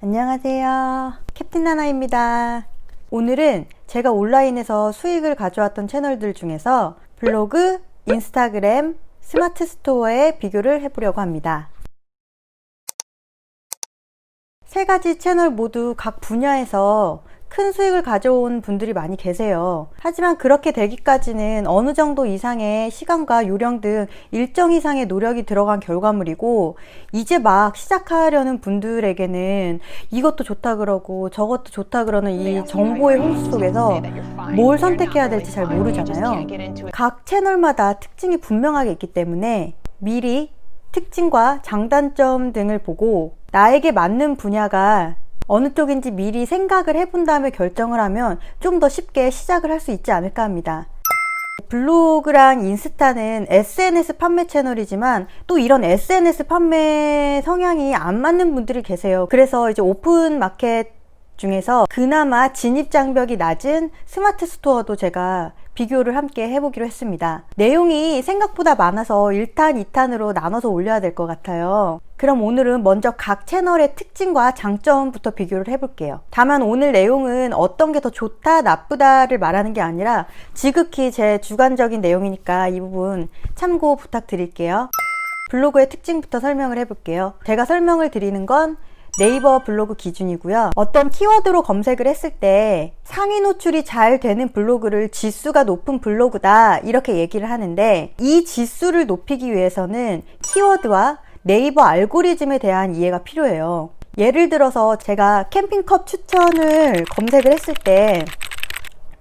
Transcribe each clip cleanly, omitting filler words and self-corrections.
안녕하세요. 캡틴 나나입니다. 오늘은 제가 온라인에서 수익을 가져왔던 채널들 중에서 블로그, 인스타그램, 스마트 스토어의 비교를 해보려고 합니다. 세 가지 채널 모두 각 분야에서 큰 수익을 가져온 분들이 많이 계세요. 하지만 그렇게 되기까지는 어느 정도 이상의 시간과 요령 등 일정 이상의 노력이 들어간 결과물이고, 이제 막 시작하려는 분들에게는 이것도 좋다 그러고 저것도 좋다 그러는 이 정보의 홍수 속에서 뭘 선택해야 될지 잘 모르잖아요. 각 채널마다 특징이 분명하게 있기 때문에 미리 특징과 장단점 등을 보고 나에게 맞는 분야가 어느 쪽인지 미리 생각을 해본 다음에 결정을 하면 좀 더 쉽게 시작을 할 수 있지 않을까 합니다. 블로그랑 인스타는 SNS 판매 채널이지만 또 이런 SNS 판매 성향이 안 맞는 분들이 계세요. 그래서 이제 오픈 마켓 중에서 그나마 진입 장벽이 낮은 스마트 스토어도 제가 비교를 함께 해보기로 했습니다. 내용이 생각보다 많아서 1탄, 2탄으로 나눠서 올려야 될 것 같아요. 그럼 오늘은 먼저 각 채널의 특징과 장점부터 비교를 해볼게요. 다만 오늘 내용은 어떤 게 더 좋다, 나쁘다를 말하는 게 아니라 지극히 제 주관적인 내용이니까 이 부분 참고 부탁드릴게요. 블로그의 특징부터 설명을 해볼게요. 제가 설명을 드리는 건 네이버 블로그 기준이고요. 어떤 키워드로 검색을 했을 때 상위 노출이 잘 되는 블로그를 지수가 높은 블로그다 이렇게 얘기를 하는데, 이 지수를 높이기 위해서는 키워드와 네이버 알고리즘에 대한 이해가 필요해요. 예를 들어서 제가 캠핑컵 추천을 검색을 했을 때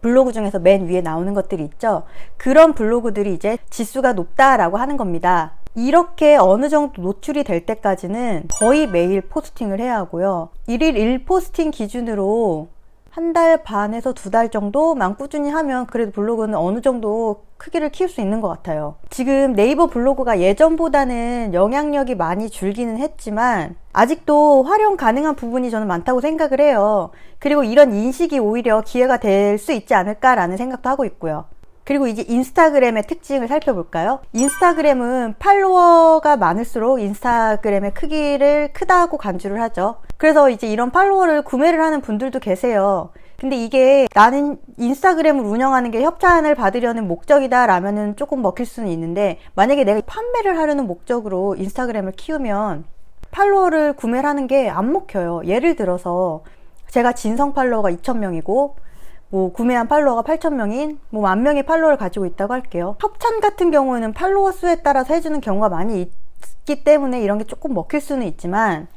블로그 중에서 맨 위에 나오는 것들이 있죠. 그런 블로그들이 이제 지수가 높다라고 하는 겁니다. 이렇게 어느 정도 노출이 될 때까지는 거의 매일 포스팅을 해야 하고요. 1일 1포스팅 기준으로 한 달 반에서 2달 정도만 꾸준히 하면 그래도 블로그는 어느 정도 크기를 키울 수 있는 것 같아요. 지금 네이버 블로그가 예전보다는 영향력이 많이 줄기는 했지만 아직도 활용 가능한 부분이 저는 많다고 생각을 해요. 그리고 이런 인식이 오히려 기회가 될 수 있지 않을까라는 생각도 하고 있고요. 그리고 이제 인스타그램의 특징을 살펴볼까요? 인스타그램은 팔로워가 많을수록 인스타그램의 크기를 크다고 간주를 하죠. 그래서 이제 이런 팔로워를 구매를 하는 분들도 계세요. 근데 이게 나는 인스타그램을 운영하는 게 협찬을 받으려는 목적이다 라면은 조금 먹힐 수는 있는데, 만약에 내가 판매를 하려는 목적으로 인스타그램을 키우면 팔로워를 구매를 하는 게 안 먹혀요. 예를 들어서 제가 진성 팔로워가 2,000명이고 구매한 팔로워가 8,000명인 10,000명의 팔로워를 가지고 있다고 할게요. 협찬 같은 경우에는 팔로워 수에 따라서 해주는 경우가 많이 있기 때문에 이런 게 조금 먹힐 수는 있지만,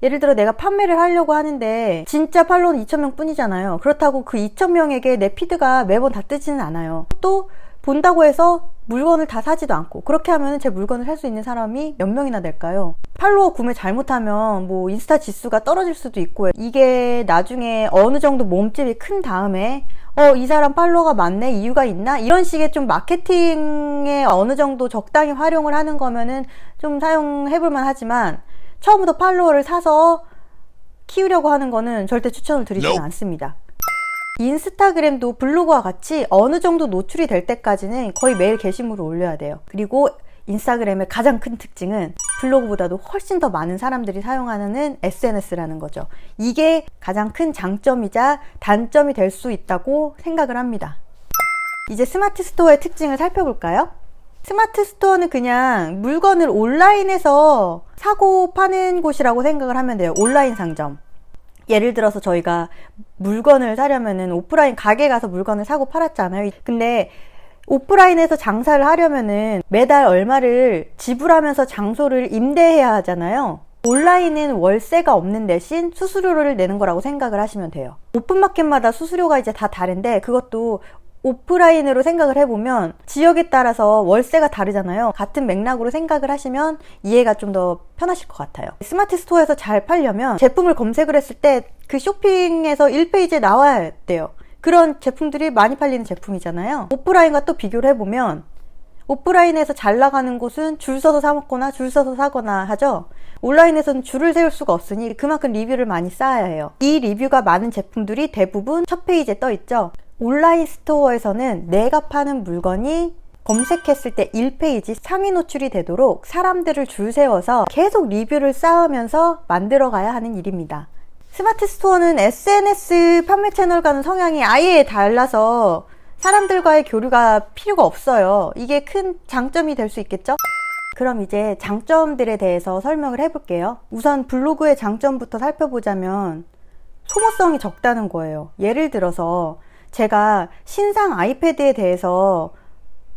예를 들어 내가 판매를 하려고 하는데 진짜 팔로워는 2,000명 뿐이잖아요. 그렇다고 그 2,000명에게 내 피드가 매번 다 뜨지는 않아요. 또 본다고 해서 물건을 다 사지도 않고, 그렇게 하면 제 물건을 살 수 있는 사람이 몇 명이나 될까요? 팔로워 구매 잘못하면 인스타 지수가 떨어질 수도 있고, 이게 나중에 어느 정도 몸집이 큰 다음에 이 사람 팔로워가 많네, 이유가 있나? 이런 식의 좀 마케팅에 어느 정도 적당히 활용을 하는 거면은 좀 사용해볼만 하지만, 처음부터 팔로워를 사서 키우려고 하는 거는 절대 추천을 드리지는 않습니다. 인스타그램도 블로그와 같이 어느 정도 노출이 될 때까지는 거의 매일 게시물을 올려야 돼요. 그리고 인스타그램의 가장 큰 특징은 블로그보다도 훨씬 더 많은 사람들이 사용하는 SNS라는 거죠. 이게 가장 큰 장점이자 단점이 될 수 있다고 생각을 합니다. 이제 스마트 스토어의 특징을 살펴볼까요? 스마트 스토어는 그냥 물건을 온라인에서 사고 파는 곳이라고 생각을 하면 돼요. 온라인 상점. 예를 들어서 저희가 물건을 사려면은 오프라인 가게 가서 물건을 사고 팔았잖아요. 근데 오프라인에서 장사를 하려면은 매달 얼마를 지불하면서 장소를 임대해야 하잖아요. 온라인은 월세가 없는 대신 수수료를 내는 거라고 생각을 하시면 돼요. 오픈마켓마다 수수료가 이제 다 다른데, 그것도 오프라인으로 생각을 해보면 지역에 따라서 월세가 다르잖아요. 같은 맥락으로 생각을 하시면 이해가 좀 더 편하실 것 같아요. 스마트 스토어에서 잘 팔려면 제품을 검색을 했을 때 그 쇼핑에서 1페이지에 나와야 돼요. 그런 제품들이 많이 팔리는 제품이잖아요. 오프라인과 또 비교를 해보면 오프라인에서 잘 나가는 곳은 줄 서서 사 먹거나 줄 서서 사거나 하죠. 온라인에서는 줄을 세울 수가 없으니 그만큼 리뷰를 많이 쌓아야 해요. 이 리뷰가 많은 제품들이 대부분 첫 페이지에 떠 있죠. 온라인 스토어에서는 내가 파는 물건이 검색했을 때 1페이지 상위 노출이 되도록 사람들을 줄 세워서 계속 리뷰를 쌓으면서 만들어 가야 하는 일입니다. 스마트 스토어는 SNS 판매 채널과는 성향이 아예 달라서 사람들과의 교류가 필요가 없어요. 이게 큰 장점이 될 수 있겠죠? 그럼 이제 장점들에 대해서 설명을 해볼게요. 우선 블로그의 장점부터 살펴보자면 소모성이 적다는 거예요. 예를 들어서 제가 신상 아이패드에 대해서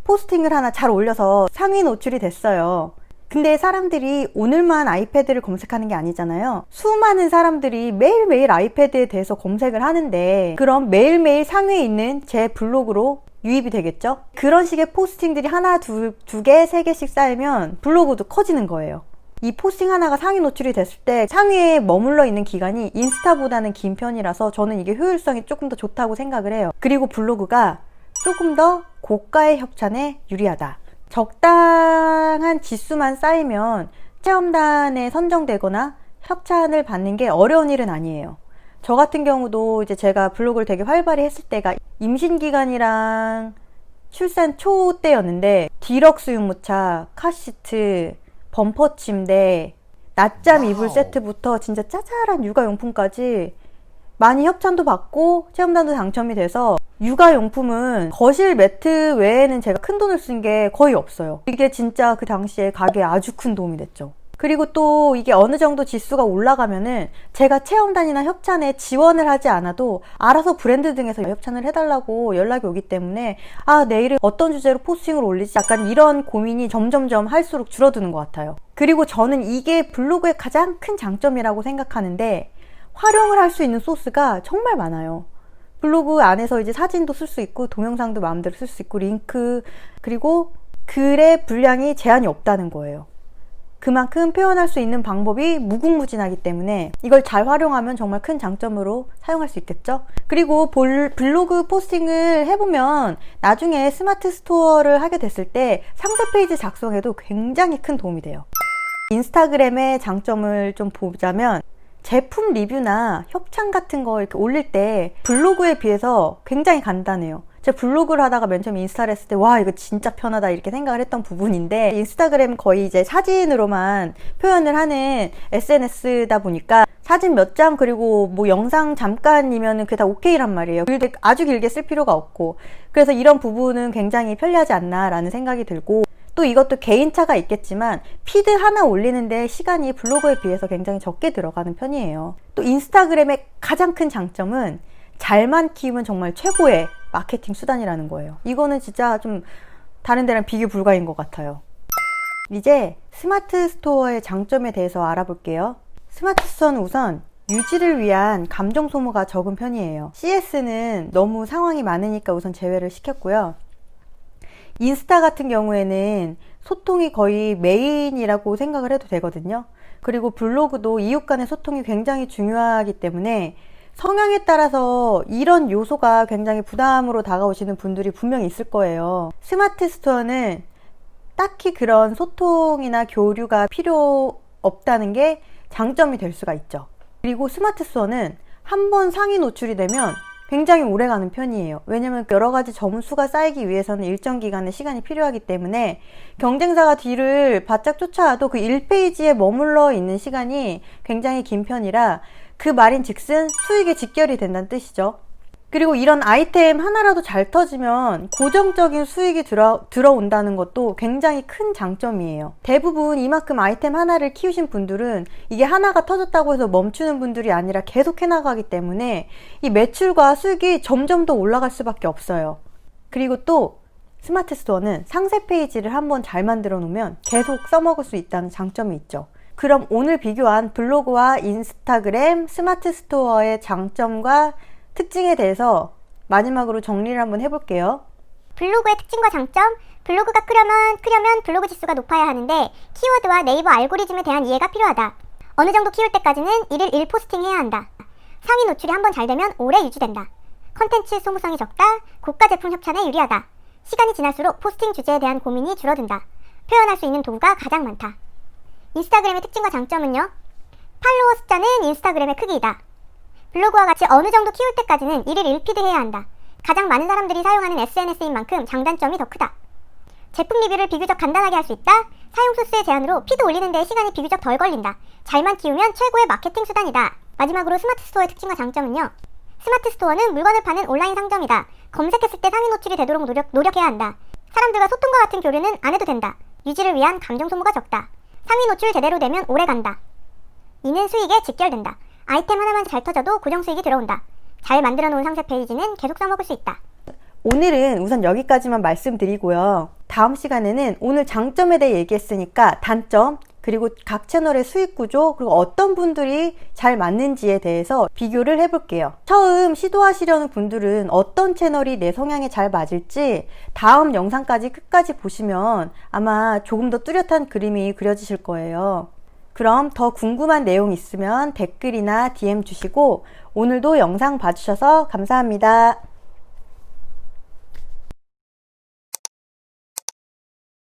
포스팅을 하나 잘 올려서 상위 노출이 됐어요. 근데 사람들이 오늘만 아이패드를 검색하는 게 아니잖아요. 수많은 사람들이 매일매일 아이패드에 대해서 검색을 하는데 그럼 매일매일 상위에 있는 제 블로그로 유입이 되겠죠? 그런 식의 포스팅들이 하나, 두 개, 세 개씩 쌓이면 블로그도 커지는 거예요. 이 포스팅 하나가 상위 노출이 됐을 때 상위에 머물러 있는 기간이 인스타보다는 긴 편이라서 저는 이게 효율성이 조금 더 좋다고 생각을 해요. 그리고 블로그가 조금 더 고가의 협찬에 유리하다. 적당한 지수만 쌓이면 체험단에 선정되거나 협찬을 받는 게 어려운 일은 아니에요. 저 같은 경우도 이제 제가 블로그를 되게 활발히 했을 때가 임신 기간이랑 출산 초 때였는데 디럭스 유모차, 카시트, 범퍼 침대, 낮잠 이불 세트부터 진짜 짜잘한 육아용품까지 많이 협찬도 받고 체험단도 당첨이 돼서 육아용품은 거실 매트 외에는 제가 큰 돈을 쓴 게 거의 없어요. 이게 진짜 그 당시에 가게에 아주 큰 도움이 됐죠. 그리고 또 이게 어느 정도 지수가 올라가면은 제가 체험단이나 협찬에 지원을 하지 않아도 알아서 브랜드 등에서 협찬을 해달라고 연락이 오기 때문에 아, 내일은 어떤 주제로 포스팅을 올리지? 약간 이런 고민이 점점점 할수록 줄어드는 것 같아요. 그리고 저는 이게 블로그의 가장 큰 장점이라고 생각하는데 활용을 할 수 있는 소스가 정말 많아요. 블로그 안에서 이제 사진도 쓸 수 있고 동영상도 마음대로 쓸 수 있고 링크, 그리고 글의 분량이 제한이 없다는 거예요. 그만큼 표현할 수 있는 방법이 무궁무진하기 때문에 이걸 잘 활용하면 정말 큰 장점으로 사용할 수 있겠죠? 그리고 블로그 포스팅을 해보면 나중에 스마트 스토어를 하게 됐을 때 상세 페이지 작성에도 굉장히 큰 도움이 돼요. 인스타그램의 장점을 좀 보자면 제품 리뷰나 협찬 같은 거 이렇게 올릴 때 블로그에 비해서 굉장히 간단해요. 제가 블로그를 하다가 맨 처음 인스타를 했을 때 와, 이거 진짜 편하다 이렇게 생각을 했던 부분인데 인스타그램은 거의 이제 사진으로만 표현을 하는 SNS다 보니까 사진 몇 장 그리고 뭐 영상 잠깐이면은 그게 다 오케이란 말이에요. 글도 아주 길게 쓸 필요가 없고 그래서 이런 부분은 굉장히 편리하지 않나 라는 생각이 들고 또 이것도 개인차가 있겠지만 피드 하나 올리는데 시간이 블로그에 비해서 굉장히 적게 들어가는 편이에요. 또 인스타그램의 가장 큰 장점은 잘만 키우면 정말 최고의 마케팅 수단이라는 거예요. 이거는 진짜 좀 다른 데랑 비교 불가인 것 같아요. 이제 스마트 스토어의 장점에 대해서 알아볼게요. 스마트 스토어는 우선 유지를 위한 감정 소모가 적은 편이에요. CS는 너무 상황이 많으니까 우선 제외를 시켰고요. 인스타 같은 경우에는 소통이 거의 메인이라고 생각을 해도 되거든요. 그리고 블로그도 이웃 간의 소통이 굉장히 중요하기 때문에 성향에 따라서 이런 요소가 굉장히 부담으로 다가오시는 분들이 분명히 있을 거예요. 스마트 스토어는 딱히 그런 소통이나 교류가 필요 없다는 게 장점이 될 수가 있죠. 그리고 스마트 스토어는 한번 상위 노출이 되면 굉장히 오래 가는 편이에요. 왜냐면 여러 가지 점수가 쌓이기 위해서는 일정 기간의 시간이 필요하기 때문에 경쟁사가 뒤를 바짝 쫓아와도 그 1페이지에 머물러 있는 시간이 굉장히 긴 편이라 그 말인즉슨 수익에 직결이 된다는 뜻이죠. 그리고 이런 아이템 하나라도 잘 터지면 고정적인 수익이 들어온다는 것도 굉장히 큰 장점이에요. 대부분 이만큼 아이템 하나를 키우신 분들은 이게 하나가 터졌다고 해서 멈추는 분들이 아니라 계속 해나가기 때문에 이 매출과 수익이 점점 더 올라갈 수밖에 없어요. 그리고 또 스마트 스토어는 상세 페이지를 한번 잘 만들어 놓으면 계속 써먹을 수 있다는 장점이 있죠. 그럼 오늘 비교한 블로그와 인스타그램 스마트 스토어의 장점과 특징에 대해서 마지막으로 정리를 한번 해볼게요. 블로그의 특징과 장점, 블로그가 크려면 블로그 지수가 높아야 하는데 키워드와 네이버 알고리즘에 대한 이해가 필요하다. 어느 정도 키울 때까지는 1일 1포스팅 해야 한다. 상위 노출이 한번 잘 되면 오래 유지된다. 컨텐츠 소모성이 적다. 고가 제품 협찬에 유리하다. 시간이 지날수록 포스팅 주제에 대한 고민이 줄어든다. 표현할 수 있는 도구가 가장 많다. 인스타그램의 특징과 장점은요. 팔로워 숫자는 인스타그램의 크기이다. 블로그와 같이 어느 정도 키울 때까지는 1일 1피드 해야 한다. 가장 많은 사람들이 사용하는 SNS인 만큼 장단점이 더 크다. 제품 리뷰를 비교적 간단하게 할 수 있다. 사용 소스의 제한으로 피드 올리는 데 시간이 비교적 덜 걸린다. 잘만 키우면 최고의 마케팅 수단이다. 마지막으로 스마트 스토어의 특징과 장점은요. 스마트 스토어는 물건을 파는 온라인 상점이다. 검색했을 때 상위 노출이 되도록 노력해야 한다. 사람들과 소통과 같은 교류는 안 해도 된다. 유지를 위한 감정 소모가 적다. 상위 노출 제대로 되면 오래 간다. 이는 수익에 직결된다. 아이템 하나만 잘 터져도 고정 수익이 들어온다. 잘 만들어 놓은 상세 페이지는 계속 써먹을 수 있다. 오늘은 우선 여기까지만 말씀드리고요. 다음 시간에는 오늘 장점에 대해 얘기했으니까 단점, 그리고 각 채널의 수익 구조, 그리고 어떤 분들이 잘 맞는지에 대해서 비교를 해볼게요. 처음 시도하시려는 분들은 어떤 채널이 내 성향에 잘 맞을지 다음 영상까지 끝까지 보시면 아마 조금 더 뚜렷한 그림이 그려지실 거예요. 그럼 더 궁금한 내용 있으면 댓글이나 DM 주시고 오늘도 영상 봐주셔서 감사합니다.